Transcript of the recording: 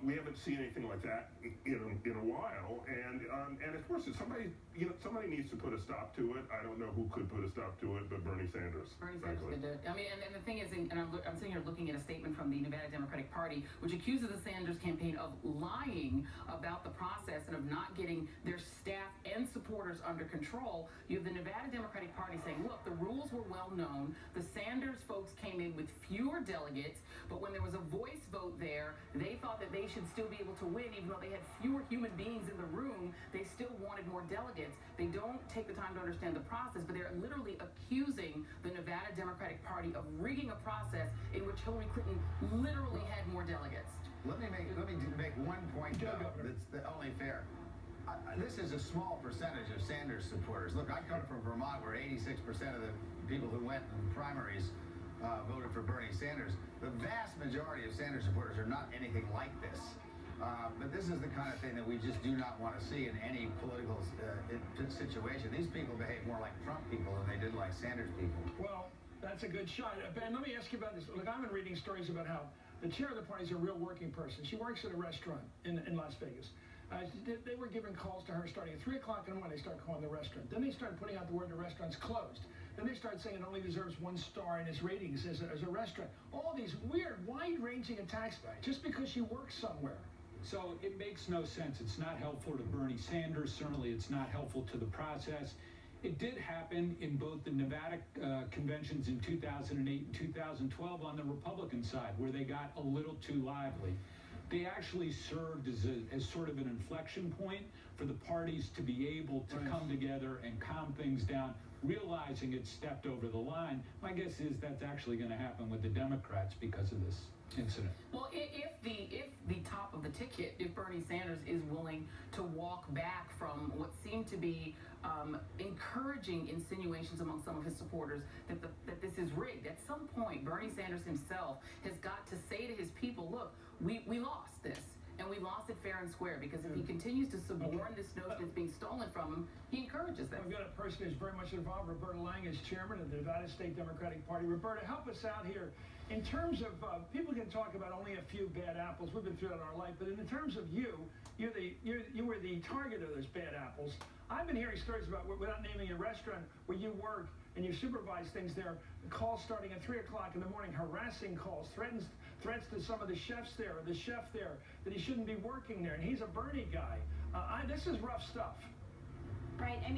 We haven't seen anything like that in a while, and of course, somebody needs to put a stop to it. I don't know who could put a stop to it, but Bernie Sanders. Bernie Sanders could do it. I mean, and the thing is, and I'm sitting here looking at a statement from the Nevada Democratic Party, which accuses the Sanders campaign of lying about the process and of not getting their staff and supporters under control. You have the Nevada Democratic Party saying, look, the rules were well known. The Sanders folks came in with fewer delegates, but when there was a voice vote there, they thought that they should still be able to win, even though they had fewer human beings in the room. They still wanted more delegates. They don't take the time to understand the process, but they're literally accusing the Nevada Democratic Party of rigging a process in which Hillary Clinton literally had more delegates. Let me make one point, though, that's only fair. This is a small percentage of Sanders supporters. Look, I come from Vermont, where 86% of the people who went in the primaries voted for Bernie Sanders. The vast majority of Sanders supporters are not anything like this. But this is the kind of thing that we just do not want to see in any political situation. These people behave more like Trump people than they did like Sanders people. Well, that's a good shot. Ben, let me ask you about this. Look, I've been reading stories about how the chair of the party is a real working person. She works at a restaurant in Las Vegas. They were giving calls to her starting at 3 o'clock in the morning. They started calling the restaurant. Then they started putting out the word the restaurant's closed. Then they started saying it only deserves 1 star in its ratings as a restaurant. All these weird, wide-ranging attacks just because she works somewhere. So it makes no sense. It's not helpful to Bernie Sanders. Certainly it's not helpful to the process. It did happen in both the Nevada conventions in 2008 and 2012 on the Republican side, where they got a little too lively. They actually served as sort of an inflection point for the parties to be able to come together and calm things down, realizing it stepped over the line. My guess is that's actually going to happen with the Democrats because of this incident. Well, if the top of the ticket, if Bernie Sanders is willing to walk back from what seemed to be encouraging insinuations among some of his supporters that this is rigged, at some point Bernie Sanders himself has got to say to his people, look, we lost this. And we lost it fair and square, because if he continues to suborn this notion that's being stolen from him, he encourages that. We've got a person who's very much involved. Roberta Lang is chairman of the Nevada State Democratic Party. Roberta, help us out here. In terms of, people can talk about only a few bad apples. We've been through that in our life. But in terms of you were the target of those bad apples. I've been hearing stories about, without naming a restaurant, where you work and you supervise things there, calls starting at 3 o'clock in the morning, harassing calls, threats to some of the chefs there, or the chef there, that he shouldn't be working there, and he's a Bernie guy. This is rough stuff. Right. I mean